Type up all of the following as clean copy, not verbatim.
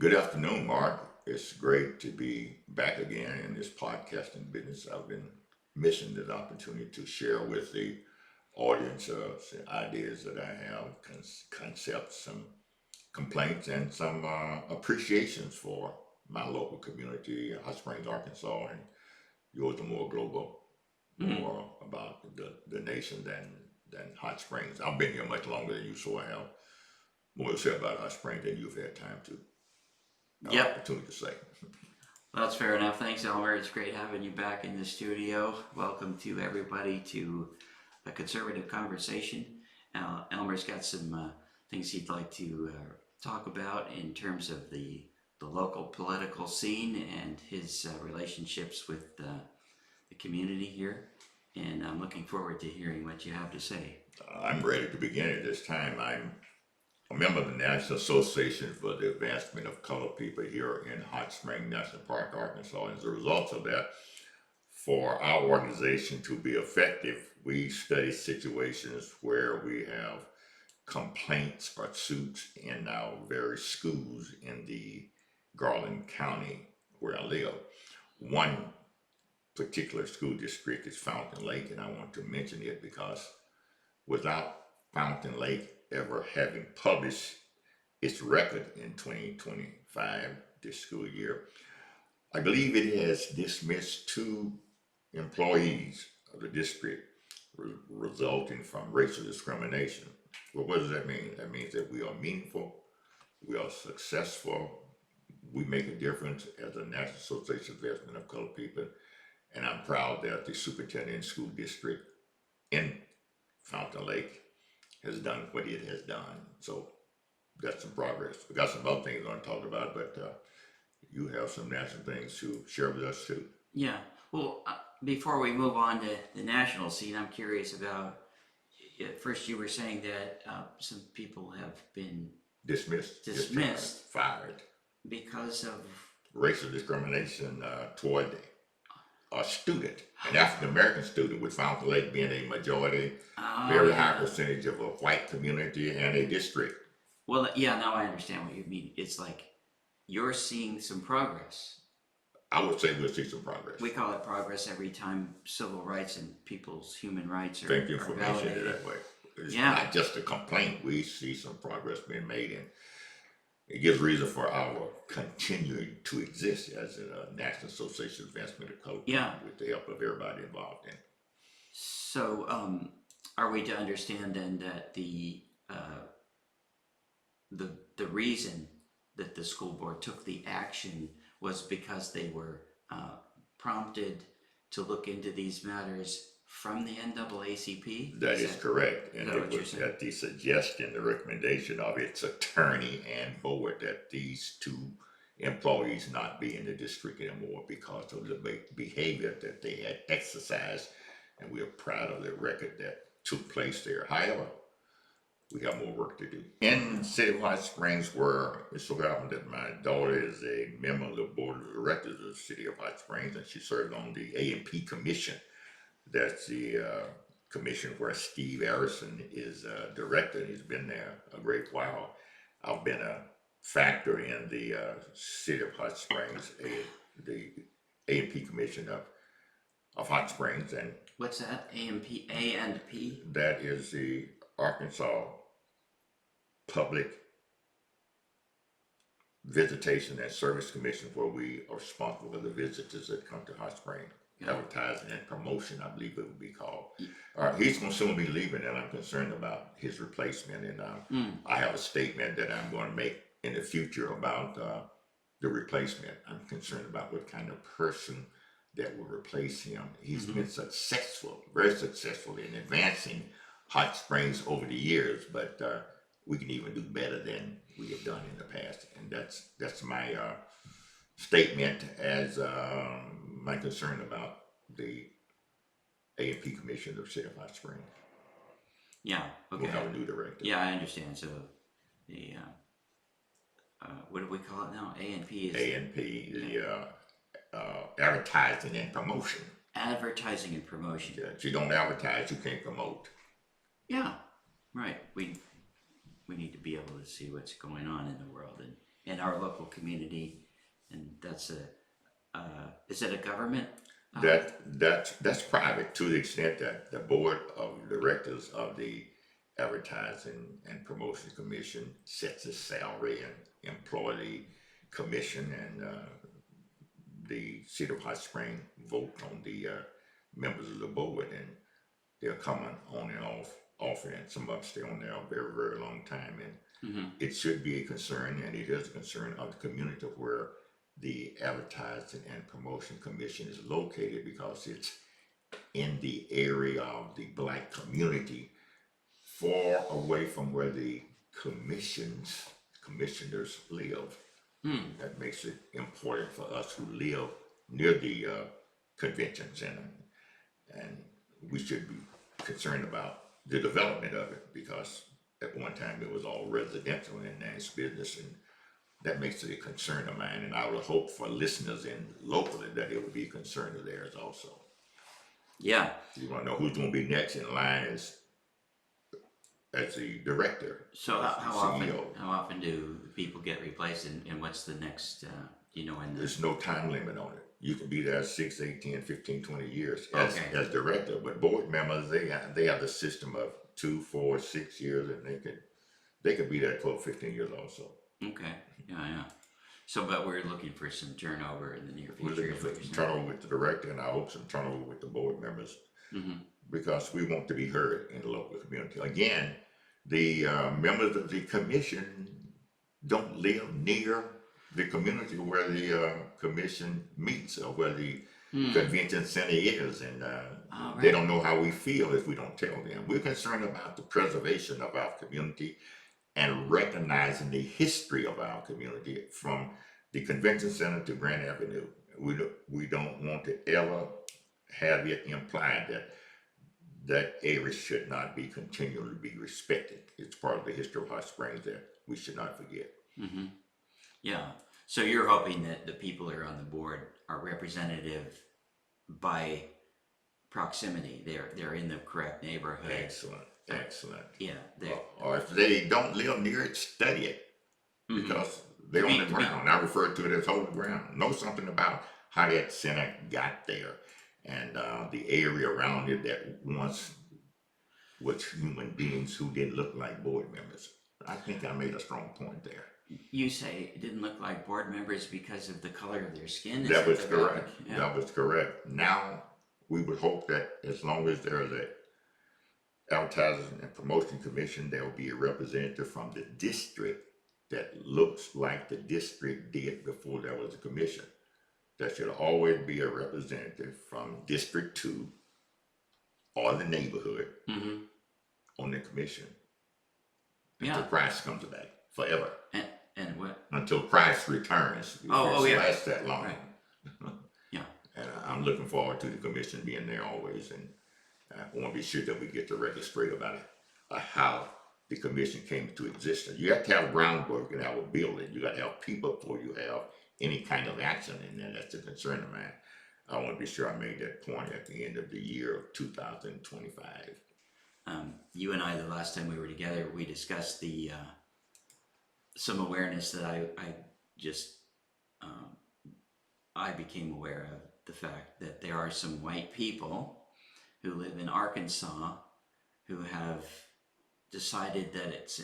Good afternoon, Mark. It's great to be back again in this podcasting business. I've been missing this opportunity to share with the audience some ideas that I have, concepts, some complaints, and some appreciations for my local community, Hot Springs, Arkansas, and yours are more global, Mm. more about the nation than Hot Springs. I've been here much longer than you, so I have more to say about Hot Springs than you've had time to Yep, opportunity to say. that's fair enough. Thanks, Elmer. It's great having you back in the studio. Welcome to everybody to a conservative conversation. Elmer's got some things he'd like to talk about in terms of the local political scene and his relationships with the community here. And I'm looking forward to hearing what you have to say. I'm ready to begin at this time. I'm a member of the National Association for the Advancement of Colored People here in Hot Spring National Park, Arkansas. And as a result of that, for our organization to be effective, we study situations where we have complaints or suits in our various schools in the Garland County where I live. One particular school district is Fountain Lake, and I want to mention it because without Fountain Lake ever having published its record in 2025, this school year, I believe it has dismissed two employees of the district resulting from racial discrimination. Well, what does that mean? That means that we are meaningful, we are successful, we make a difference as a National Association of Advancement of Colored People, and I'm proud that the superintendent school district in Fountain Lake has done what it has done. So that's some progress. We got some other things I want to talk about, but you have some national things to share with us too. Yeah. Well, before we move on to the national scene, I'm curious about. At first, you were saying that some people have been Dismissed, dismissed fired, because of. racial discrimination toward a student, an African American student, with Fountain Lake being a majority, Oh very high yeah. percentage of a white community and a district. Well, yeah. Now I understand what you mean. It's like you're seeing some progress. I would say we'll see some progress. We call it progress every time civil rights and people's human rights Thank you are for mentioning it validated. that way. It's Yeah. not just a complaint. We see some progress being made, and it gives reason for our continuing to exist as a National Association of Advancement of Colored People Yeah. with the help of everybody involved in. So, are we to understand then that uh, the reason that the school board took the action was because they were prompted to look into these matters from the NAACP? That is correct. Is And that it what you're was saying? at the suggestion, the recommendation of its attorney and board that these two employees not be in the district anymore because of the behavior that they had exercised. And we are proud of the record that took place there. However, we have more work to do. In the city of Hot Springs, where it so happened that my daughter is a member of the board of directors of the city of Hot Springs, and she served on the A&P commission. That's the commission where Steve Harrison is director, and he's been there a great while. I've been a factor in the city of Hot Springs, the A&P commission of Hot Springs, and What's that? A and P? that is the Arkansas Public Visitation and Service Commission, where we are responsible for the visitors that come to Hot Springs. Yeah. Advertising and promotion, I believe it would be called. He's going to soon be leaving, and I'm concerned about his replacement. And I have a statement that I'm going to make in the future about the replacement. I'm concerned about what kind of person that will replace him. He's been successful, very successful in advancing Hot Springs over the years, but we can even do better than we have done in the past. And that's my statement as my concern about the A&P Commission of City of Hot Springs. Yeah. Okay. We'll have a new director. Yeah, I understand. So the what do we call it now? A and P is A&P, the advertising and promotion. advertising and promotion. Yeah, if you don't advertise, you can't promote. Yeah, right. We need to be able to see what's going on in the world, and in our local community, and that's is it a government? That's private to the extent that the board of directors of the Advertising and Promotion Commission sets the salary and employ the commission, and the City of Hot Spring vote on the members of the board, and they're coming on and off, and some of them stay on there a very, very long time, and Mm-hmm. it should be a concern, and it is a concern of the community where the Advertising and Promotion Commission is located, because it's in the area of the black community, far away from where the commissioners live. Hmm. That makes it important for us who live near the convention center, and we should be concerned about the development of it, because at one time it was all residential and now it's business, and that makes it a concern of mine, and I would hope for listeners in locally that it would be a concern of theirs also. Yeah. You want to know who's going to be next in line as the director. So as how the often CEO. how often do people get replaced, and what's the next? In the There's no time limit on it. You can be there 6, 8, 10, 15, 20 years Okay. as director, but board members, they have the system of 2, 4, 6 years, and they could be there 12, 15 years also. Okay. Yeah. So, but we're looking for some turnover in the near We're future. looking for some turnover with the director, and I hope some turnover with the board members, Mm-hmm. because we want to be heard in the local community. Again, the members of the commission don't live near the community where the commission meets, or where the convention center is, and All they right. don't know how we feel if we don't tell them. We're concerned about the preservation of our community and recognizing the history of our community from the convention center to Grand Avenue. We don't want to ever have it implied that area should not be continually be respected. It's part of the history of Hot Springs that we should not forget. Mm-hmm. Yeah. So you're hoping that the people that are on the board are representative by proximity. They're in the correct neighborhood. Excellent. Yeah. They. Or if they don't live near it, study it, Mhm. because they're on the To be- ground. I refer to it as holy ground. Know something about how that center got there, and the area around it that once was human beings who didn't look like board members. I think I made a strong point there. You say it didn't look like board members because of the color of their skin. Is That was the correct. Yeah. That was correct. Now, we would hope that as long as there is a Advertising and Promotion Commission, there will be a representative from the district that looks like the district did before there was a commission. There should always be a representative from District 2 or the neighborhood Mm-hmm. on the commission. Yeah. Until Christ comes back, forever. And what? Until Christ returns. Oh, yeah. Lasts that long. Right. Yeah. And I'm looking forward to the commission being there always, and I want to be sure that we get the record straight about it, how the commission came to existence. You have to have groundwork and have a building. You got to have people before you have any kind of action in there. That's a concern of mine. I want to be sure I made that point at the end of the year of 2025. You and I, the last time we were together, we discussed the some awareness that I became aware of the fact that there are some white people who live in Arkansas who have decided that it's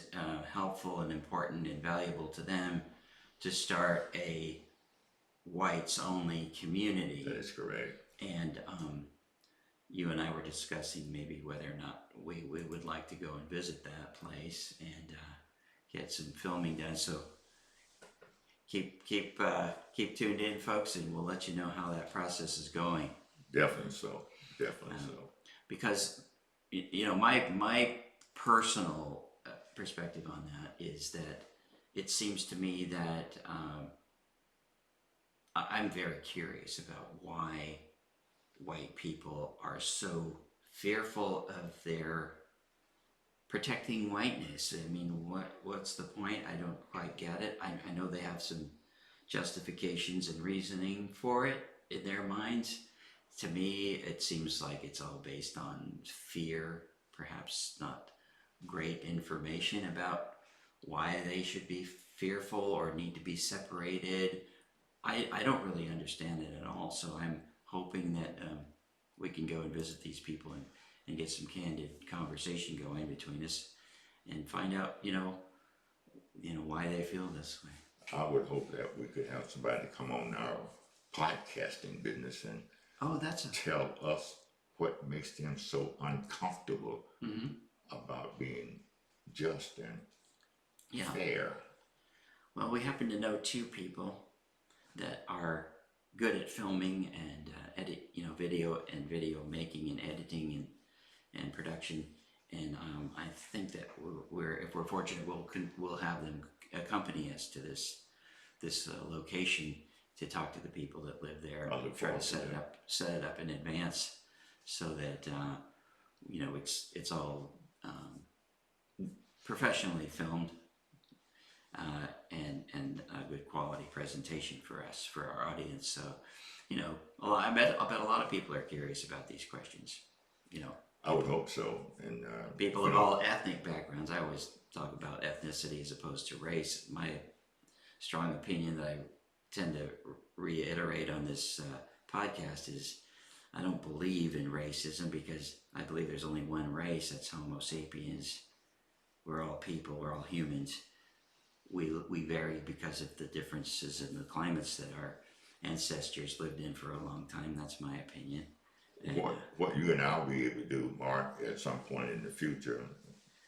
helpful and important and valuable to them to start a whites only community. That is correct. And you and I were discussing maybe whether or not we would like to go and visit that place and get some filming done. So keep tuned in, folks, and we'll let you know how that process is going. Definitely so. Because my personal perspective on that is that it seems to me that I'm very curious about why white people are so fearful of their protecting whiteness. I mean, what's the point? I don't quite get it. I know they have some justifications and reasoning for it in their minds. To me, it seems like it's all based on fear, perhaps not great information about why they should be fearful or need to be separated. I don't really understand it at all. So I'm hoping that we can go and visit these people and get some candid conversation going between us and find out, why they feel this way. I would hope that we could have somebody come on our podcasting business and Oh, that's a. tell us what makes them so uncomfortable Mhm. about being just and Yeah. fair. Well, we happen to know two people that are good at filming and video making and editing and production. And I think that if we're fortunate, we'll have them accompany us to this location to talk to the people that live there. I And look try to forward to that. set it up in advance so that it's all professionally filmed and a good quality presentation for us, for our audience. So, I bet a lot of people are curious about these questions. I would hope so. And People of all ethnic backgrounds. I always talk about ethnicity as opposed to race. My strong opinion that I tend to reiterate on this podcast is I don't believe in racism because I believe there's only one race. That's Homo sapiens. We're all people. We're all humans. We vary because of the differences in the climates that our ancestors lived in for a long time. That's my opinion. And, what you and I will be able to do, Mark, at some point in the future,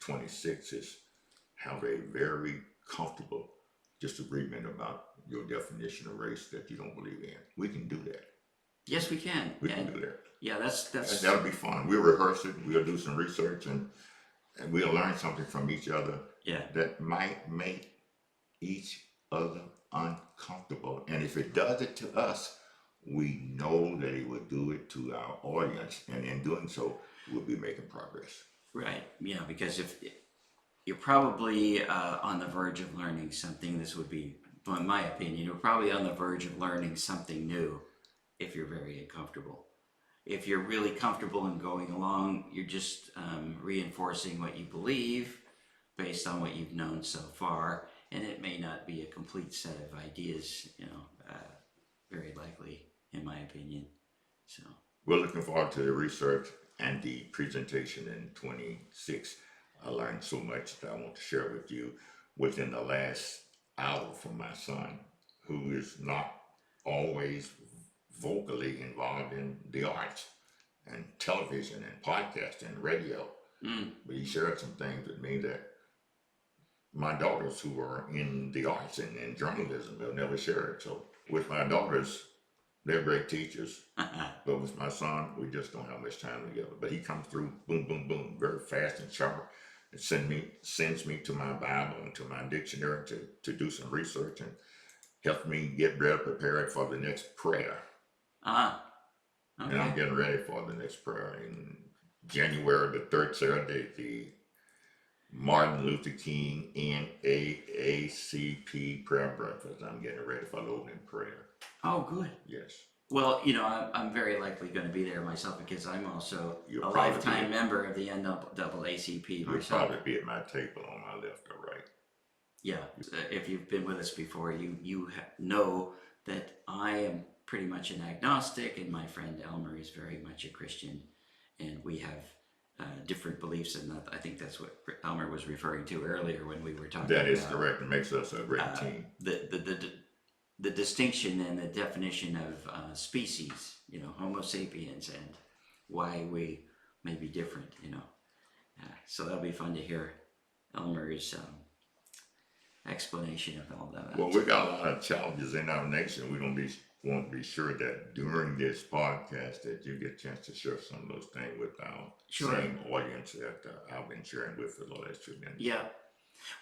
26, is have a very comfortable disagreement about your definition of race that you don't believe in. We can do that. yes, we can. We can do that. Yeah, that's That'll be fun. We'll rehearse it. We'll do some research and we'll learn something from each other yeah. that might make each other uncomfortable. And if it does it to us, we know that it will do it to our audience. And in doing so, we'll be making progress. Right. Yeah, because if you're probably on the verge of learning something, this would be, in my opinion, you're probably on the verge of learning something new if you're very uncomfortable. If you're really comfortable and going along, you're just reinforcing what you believe based on what you've known so far. And it may not be a complete set of ideas, very likely, in my opinion. So We're looking forward to the research and the presentation in 26. I learned so much that I want to share with you within the last hour from my son, who is not always vocally involved in the arts and television and podcasting and radio. But he shared some things with me that my daughters who are in the arts and in journalism have never shared. So with my daughters, they're great teachers. But with my son, we just don't have much time together. But he comes through, boom, boom, boom, very fast and sharp. And sends me to my Bible and to my dictionary to do some research and help me get better prepared for the next prayer. okay. And I'm getting ready for the next prayer in January the 3rd Saturday, the Martin Luther King NAACP prayer breakfast. I'm getting ready for the opening prayer. Oh, good. Yes. Well, I'm very likely going to be there myself because I'm also You'll a probably lifetime be- member of the NAACP You'll myself. probably be at my table on my left or right. Yeah, if you've been with us before, you know that I am pretty much an agnostic, and my friend Elmer is very much a Christian, and we have different beliefs, and I think that's what Elmer was referring to earlier when we were talking. That is about, correct. It makes us a great team. The distinction and the definition of species, Homo sapiens, and why we may be different, so that'll be fun to hear Elmer's explanation of all that. Well, we got a lot of challenges in our nation. We want to be sure that during this podcast that you get a chance to share some of those things with our same audience that I've been sharing with for the last 2 minutes. Yeah.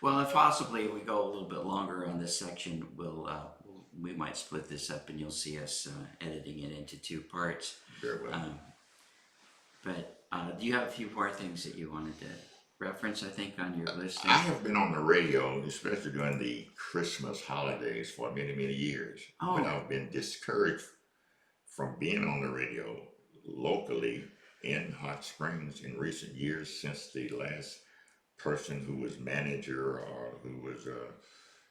Well, if possibly we go a little bit longer on this section, we might split this up, and you'll see us editing it into 2 parts. Very well. But do you have a few more things that you wanted to reference, I think, on your list? I have been on the radio, especially during the Christmas holidays, for many, many years. Oh. But I've been discouraged from being on the radio locally in Hot Springs in recent years since the last person who was manager or who was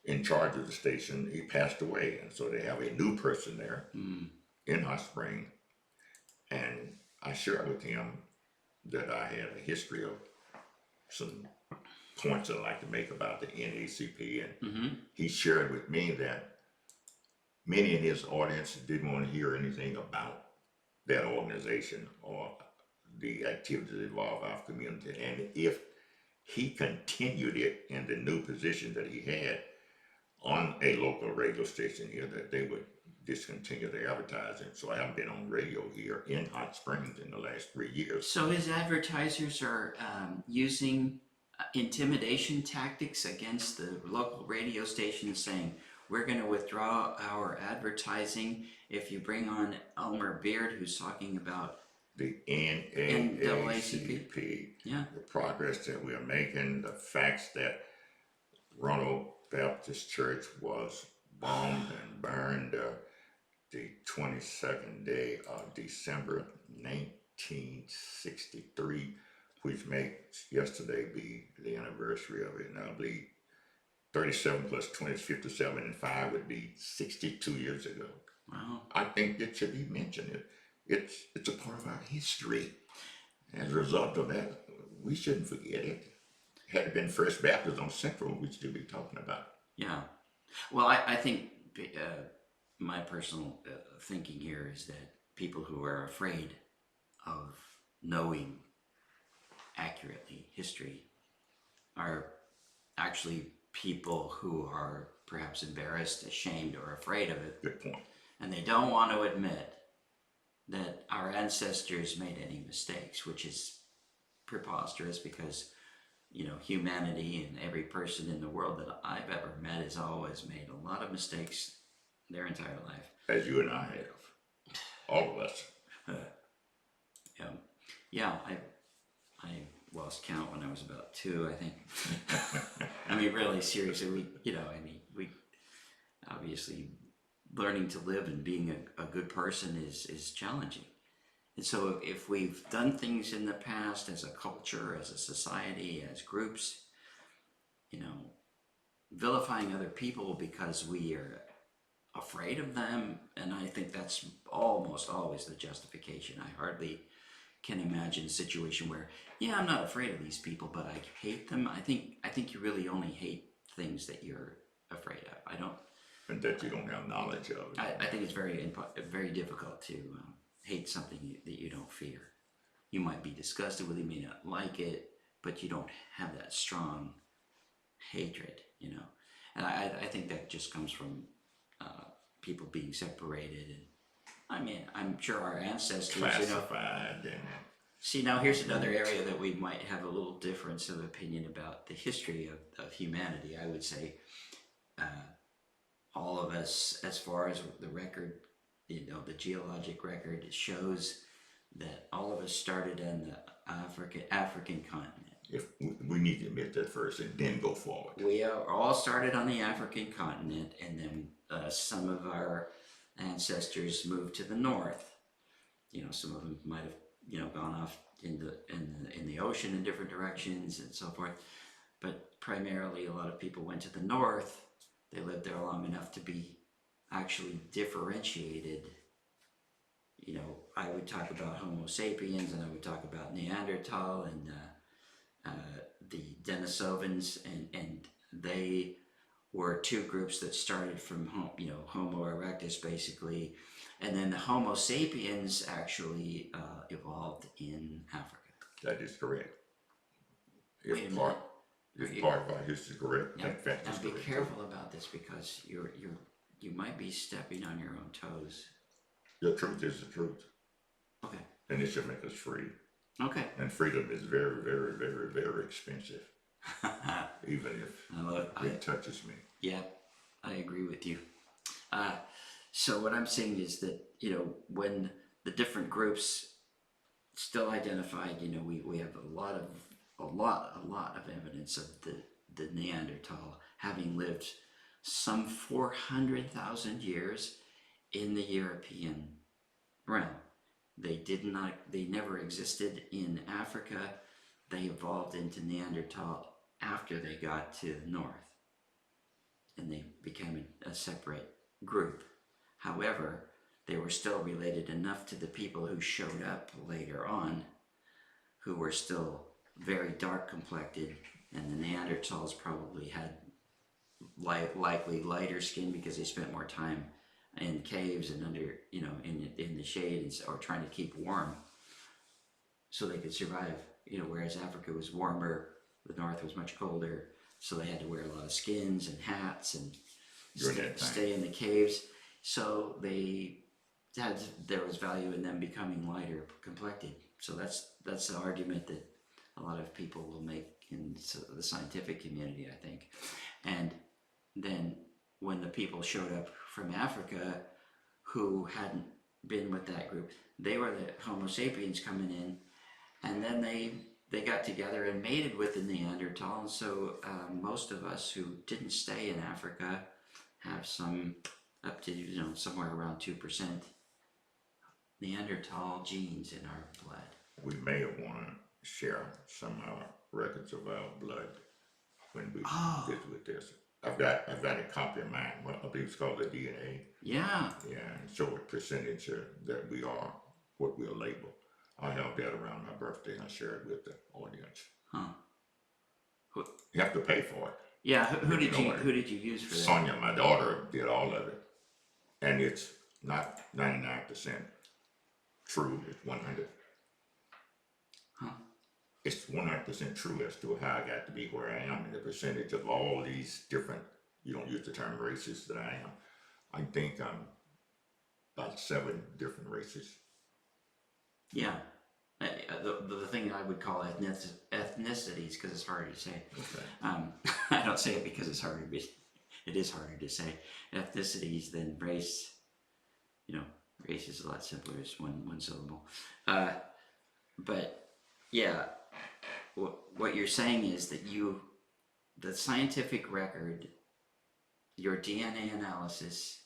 in charge of the station, he passed away, and so they have a new person there in Hot Spring. And I shared with him that I had a history of some points I'd like to make about the NAACP, and he shared with me that many in his audience didn't want to hear anything about that organization or the activities that involve our community. And if he continued it in the new position that he had on a local radio station here, that they would discontinue the advertising. So I haven't been on radio here in Hot Springs in the last 3 years. So his advertisers are using intimidation tactics against the local radio station, saying, we're going to withdraw our advertising if you bring on Elmer Beard, who's talking about The NAACP, Yeah. the progress that we are making, the facts that Ronald Baptist Church was bombed and burned the 22nd day of December 1963, which makes yesterday be the anniversary of it. And I believe 37 plus 20 is 57, and 5 would be 62 years ago. Wow. I think it should be mentioned. It's a part of our history. As a result of that, we shouldn't forget it. Had it been First Baptist on Central, we'd still be talking about it. Yeah. Well, I think my personal thinking here is that people who are afraid of knowing accurately history are actually people who are perhaps embarrassed, ashamed, or afraid of it. Good point. And they don't want to admit that our ancestors made any mistakes, which is preposterous because, you know, humanity and every person in the world that I've ever met has always made a lot of mistakes their entire life. As you and I have. All of us. Yeah, I lost count when I was about 2, I think. I mean, really, seriously, we obviously learning to live and being a good person is challenging. And so if we've done things in the past as a culture, as a society, as groups, you know, vilifying other people because we are afraid of them, and I think that's almost always the justification. I hardly can imagine a situation where, yeah, I'm not afraid of these people, but I hate them. I think you really only hate things that you're afraid of. I don't. And that you don't have knowledge of. I think it's very difficult to hate something that you don't fear. You might be disgusted with it, you may not like it, but you don't have that strong hatred, you know. And I think that just comes from people being separated. And I mean, I'm sure our ancestors, Classified. you know. See, now here's another area that we might have a little difference of opinion about the history of humanity. I would say all of us, as far as the record, you know, the geologic record, it shows that all of us started on the African continent. If we need to admit that first and then go forward. We are all started on the African continent, and then some of our ancestors moved to the north. You know, some of them might have, you know, gone off in the ocean in different directions and so forth. But primarily, a lot of people went to the north. They lived there long enough to be actually differentiated. You know, I would talk about Homo sapiens, and I would talk about Neanderthal and the Denisovans, and they were 2 groups that started from Homo erectus basically, and then the Homo sapiens actually evolved in Africa. That is correct. Wait a Part of our history is correct. Now, Now be careful about this because you might be stepping on your own toes. The truth is the truth. Okay. And it should make us free. Okay. And freedom is very, very, very, very expensive. Even if it touches me. Yeah, I agree with you. So what I'm saying is that, you know, when the different groups still identified, you know, we have a lot of evidence of the Neanderthal having lived some 400,000 years in the European realm. They never existed in Africa. They evolved into Neanderthal after they got to the north. and they became a separate group. However, they were still related enough to the people who showed up later on, who were still very dark complected, and the Neanderthals probably had likely lighter skin because they spent more time in caves and under, in the shade, or trying to keep warm so they could survive. Whereas Africa was warmer, the north was much colder, so they had to wear a lot of skins and hats and stay in the caves. So there was value in them becoming lighter complected. So that's the argument that a lot of people will make in the scientific community, I think. And then when the people showed up from Africa who hadn't been with that group, they were the Homo sapiens coming in, and then they got together and mated with the Neanderthal. And so most of us who didn't stay in Africa have some up to somewhere around 2% Neanderthal genes in our blood. We may want to share some records of our blood when we visit with this. I've got a copy of mine. Well, I believe it's called the DNA. Yeah. Yeah, and show what percentage that we are, what we're labeled. I have that around my birthday, and I share it with the audience. Huh. You have to pay for it. Yeah. Who did you use for that? Sonia, my daughter, did all of it, and it's not 99% true. It's 100. Huh. It's 100% true as to how I got to be where I am, and the percentage of all these different, you don't use the term races, that I am. I think I'm about 7 different races. Yeah. The thing I would call ethnicities, because it's harder to say. Okay. I don't say it because it's harder, but it is harder to say. Ethnicities than race. Race is a lot simpler. It's one syllable. But yeah, what you're saying is that the scientific record, your DNA analysis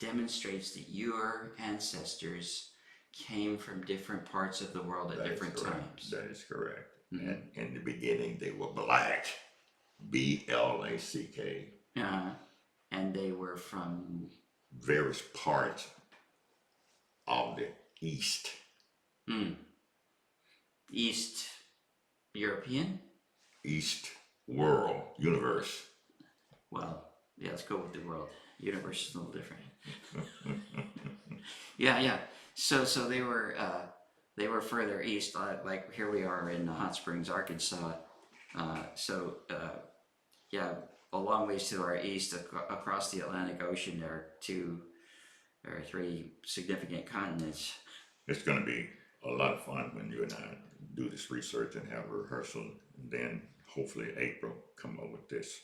demonstrates that your ancestors came from different parts of the world at different times. That is correct. Mm-hmm. And in the beginning, they were black. BLACK. And they were from various parts of the East. East European? East world, universe. Well, yeah, let's go with the world. Universe is a little different. Yeah. So they were further east, like here we are in Hot Springs, Arkansas. A long ways to our east, across the Atlantic Ocean, there are 2 or 3 significant continents. It's going to be a lot of fun when you and I do this research and have a rehearsal, and then hopefully April come up with this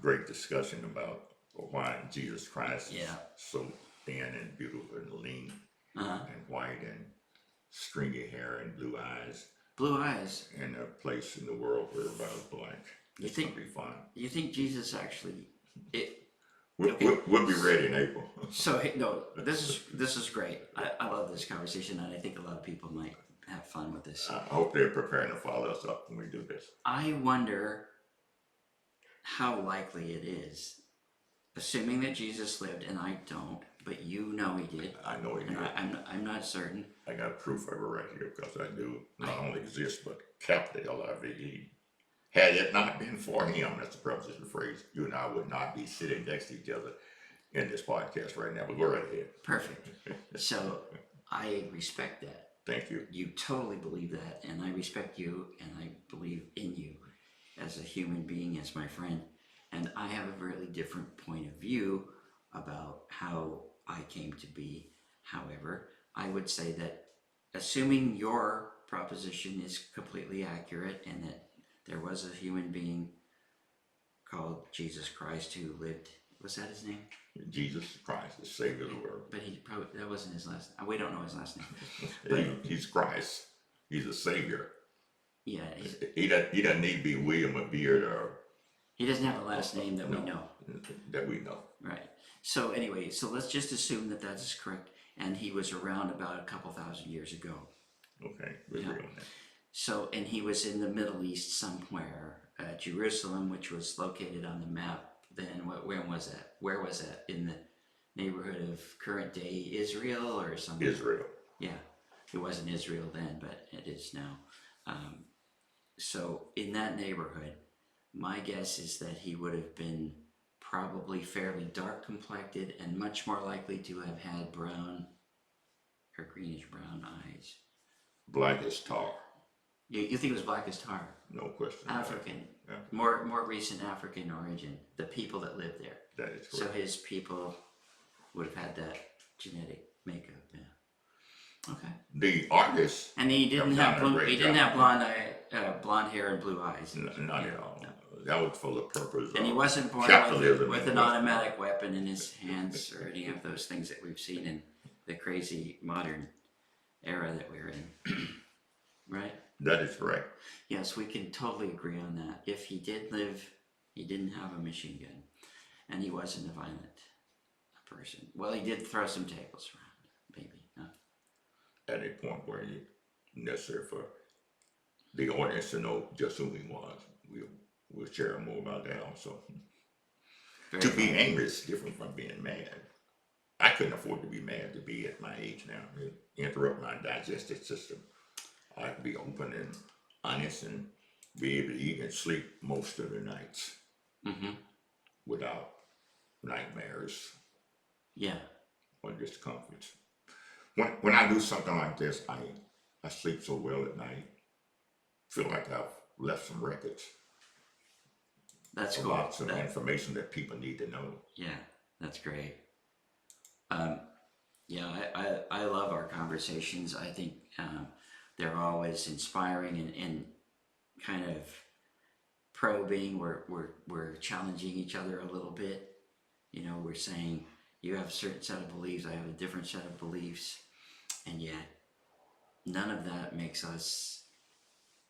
great discussion about why Jesus Christ is so thin and beautiful and lean and white and stringy hair and blue eyes. Blue eyes. And a place in the world where everybody's black. It's going to be fun. You think Jesus actually... We'll be ready in April. So no, this is great. I love this conversation, and I think a lot of people might have fun with this. I hope they're preparing to follow us up when we do this. I wonder how likely it is, assuming that Jesus lived, and I don't, but he did. I know he did. I'm not certain. I got proof of it right here, because I do not only exist, but capital Live. Had it not been for him, that's the preposition phrase, you and I would not be sitting next to each other in this podcast right now, but go right ahead. Perfect. So I respect that. Thank you. You totally believe that, and I respect you, and I believe in you as a human being, as my friend. And I have a really different point of view about how I came to be. However, I would say that assuming your proposition is completely accurate, and that there was a human being called Jesus Christ who lived, was that his name? Jesus Christ, the Savior of the world. But that wasn't his last name. We don't know his last name. He's Christ. He's a Savior. Yeah. He doesn't need to be William or Beard or... He doesn't have a last name that we know. That we know. Right. So anyway, let's just assume that is correct. And he was around about a couple thousand years ago. Okay, we agree on that. So, and he was in the Middle East somewhere. Jerusalem, which was located on the map then. When was that? Where was that? In the neighborhood of current day Israel or something? Israel. Yeah, it wasn't Israel then, but it is now. So in that neighborhood, my guess is that he would have been probably fairly dark complected and much more likely to have had brown or greenish brown eyes. Black as tar. You think it was black as tar? No question. African, Yeah. more recent African origin. The people that lived there. That is correct. So his people would have had that genetic makeup. Yeah. Okay. The artist. And he didn't have have done a blue. great He didn't job. have blonde hair and blue eyes. Not at all. That was for the purpose And he of wasn't born capitalism. with an automatic weapon in his hands or any of those things that we've seen in the crazy modern era that we're in. Right? That is correct. Yes, we can totally agree on that. If he did live, he didn't have a machine gun, and he wasn't a violent person. Well, he did throw some tables around, maybe. At a point where you necessary for the audience to know just who he was. We'll share more about that also. Very To be fun. angry is different from being mad. I couldn't afford to be mad to be at my age now. It interrupt my digestive system. I can be open and honest and be able to eat and sleep most of the nights Mm-hmm. without nightmares Yeah. or discomforts. When I do something like this, I sleep so well at night. Feel like I've left some records. That's cool. Lots of information that people need to know. Yeah, that's great. Yeah, I love our conversations. I think they're always inspiring and kind of probing. We're challenging each other a little bit. You know, we're saying you have a certain set of beliefs, I have a different set of beliefs, and yet none of that makes us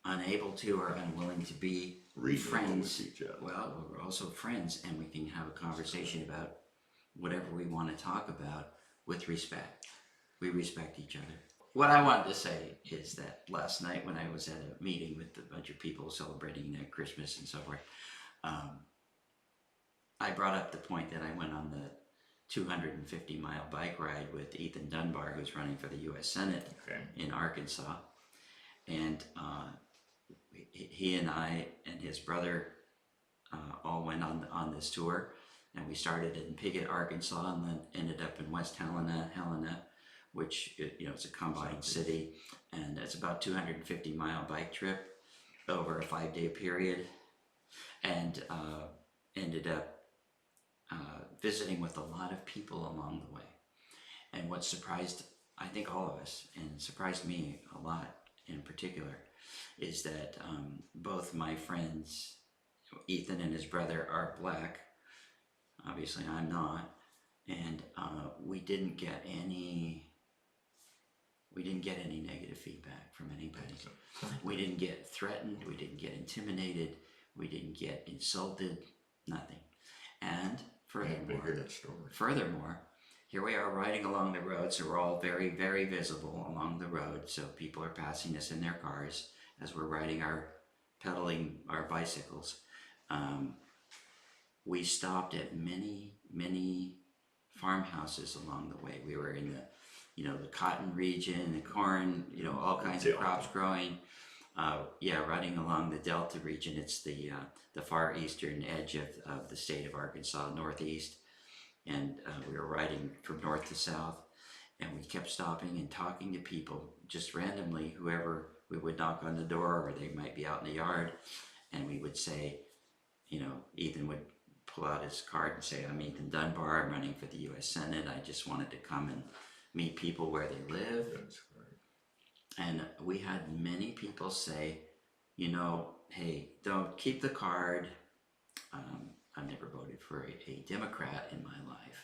unable to or unwilling to be Reasonable friends. with each other. Well, we're also friends, and we can have a conversation about whatever we want to talk about with respect. We respect each other. What I wanted to say is that last night when I was at a meeting with a bunch of people celebrating their Christmas and so forth, I brought up the point that I went on the 250-mile bike ride with Ethan Dunbar, who's running for the U.S. Senate in Arkansas. And he and I and his brother all went on this tour. And we started in Piggott, Arkansas, and then ended up in West Helena, which it's a combined city, and it's about 250-mile bike trip over a 5-day period, and ended up visiting with a lot of people along the way. And what surprised, I think, all of us, and surprised me a lot in particular, is that both my friends, Ethan and his brother, are black. Obviously, I'm not, and we didn't get any negative feedback from anybody. We didn't get threatened. We didn't get intimidated. We didn't get insulted. Nothing. And furthermore, here we are riding along the road, so we're all very, very visible along the road. So people are passing us in their cars as we're pedaling our bicycles. We stopped at many farmhouses along the way. We were in the cotton region, the corn, all kinds of crops growing. Running along the Delta region. It's the far eastern edge of the state of Arkansas, northeast. And we were riding from north to south, and we kept stopping and talking to people just randomly, whoever we would knock on the door, or they might be out in the yard, and we would say, Ethan would pull out his card and say, "I'm Ethan Dunbar, I'm running for the U.S. Senate. I just wanted to come and meet people where they live." That's right. And we had many people say, "Hey, don't keep the card. I've never voted for a Democrat in my life."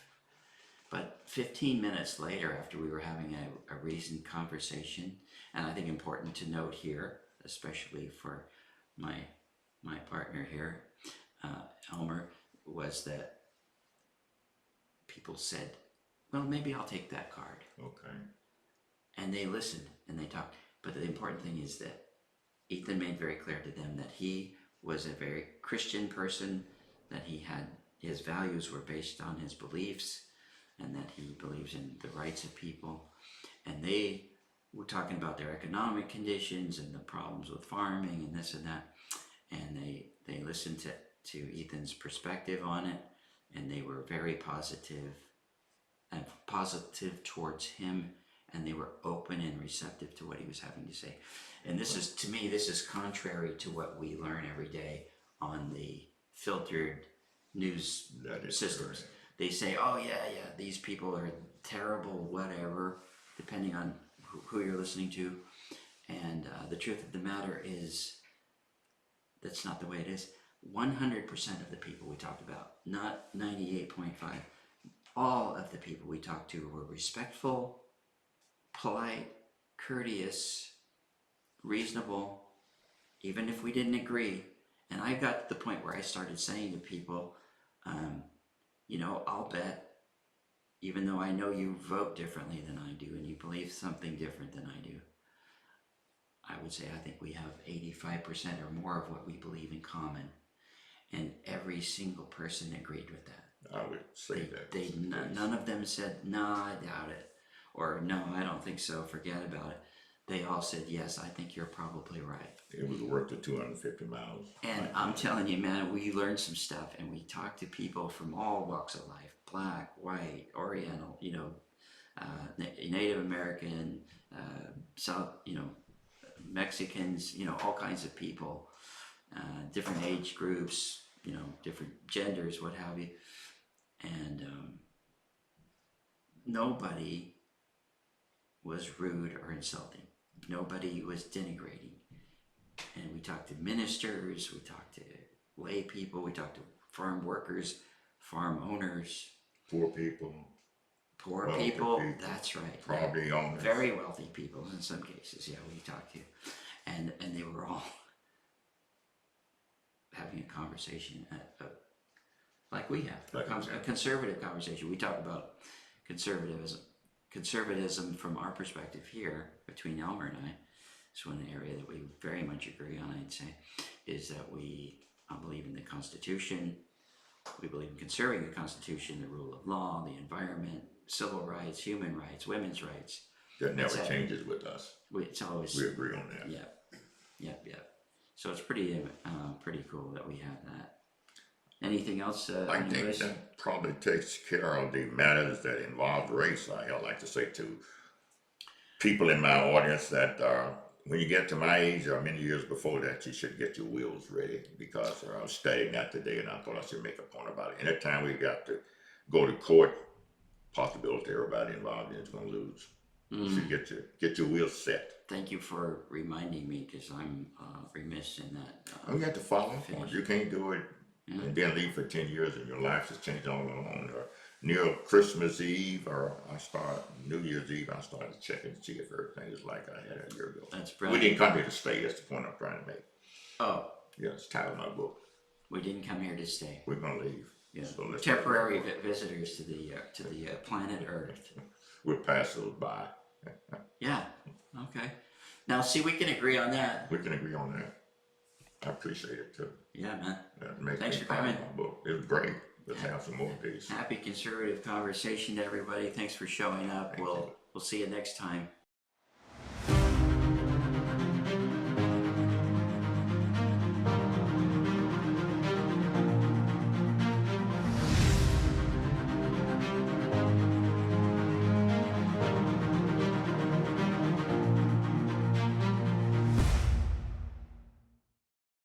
But 15 minutes later, after we were having a reasoned conversation, and I think important to note here, especially for my partner here, Elmer, was that people said, "Well, maybe I'll take that card." Okay. And they listened and they talked. But the important thing is that Ethan made very clear to them that he was a very Christian person, that he had his values were based on his beliefs, and that he believes in the rights of people. And they were talking about their economic conditions and the problems with farming and this and that. And they listened to Ethan's perspective on it, and they were very positive and positive towards him, and they were open and receptive to what he was having to say. And this is, to me, this is contrary to what we learn every day on the filtered news systems. Correct. They say, oh yeah, these people are terrible, whatever, depending on who you're listening to. And the truth of the matter is, that's not the way it is. 100% of the people we talked about, not 98.5, all of the people we talked to were respectful, polite, courteous, reasonable, even if we didn't agree. And I got to the point where I started saying to people, I'll bet, even though I know you vote differently than I do and you believe something different than I do, I would say I think we have 85% or more of what we believe in common. And every single person agreed with that. I would say that. None of them said, no, I doubt it. Or no, I don't think so, forget about it. They all said, yes, I think you're probably right. It was worth the 250 miles. And I'm telling you, man, we learned some stuff, and we talked to people from all walks of life, black, white, Oriental, Native American, South, Mexicans, all kinds of people, different age groups, different genders, what have you. And nobody was rude or insulting. Nobody was denigrating. And we talked to ministers, we talked to lay people, we talked to farm workers, farm owners. Poor people. That's right. Property owners. Very wealthy people in some cases, we talked to. And they were all having a conversation like we have, a conservative conversation. We talk about conservatism from our perspective here, between Elmer and I. It's one area that we very much agree on, I'd say, is that we believe in the Constitution. We believe in conserving the Constitution, the rule of law, the environment, civil rights, human rights, women's rights. That never changes with us. It's always, we agree on that. Yep. So it's pretty cool that we have that. Anything else? I think that probably takes care of the matters that involve race. I like to say to people in my audience that when you get to my age or many years before that, you should get your wheels ready, because I was studying that today and I thought I should make a point about it. Anytime we got to go to court, possibility everybody involved in is going to lose. You should get your wheels set. Thank you for reminding me, because I'm remiss in that. You have to follow up. You can't do it and then leave for 10 years and your life has changed all along. Or near Christmas Eve, or New Year's Eve, I started checking to see if everything is like I had a year ago. That's brilliant. We didn't come here to stay. That's the point I'm trying to make. Oh. Yeah, it's title of my book. We didn't come here to stay. We're going to leave. Yeah. So temporary visitors to the planet Earth. We'll pass those by. Yeah. Okay. Now, see, we can agree on that. We can agree on that. I appreciate it too. Yeah, man. Thanks for coming. It was great. Let's have some more days. Happy conservative conversation to everybody. Thanks for showing up. We'll see you next time.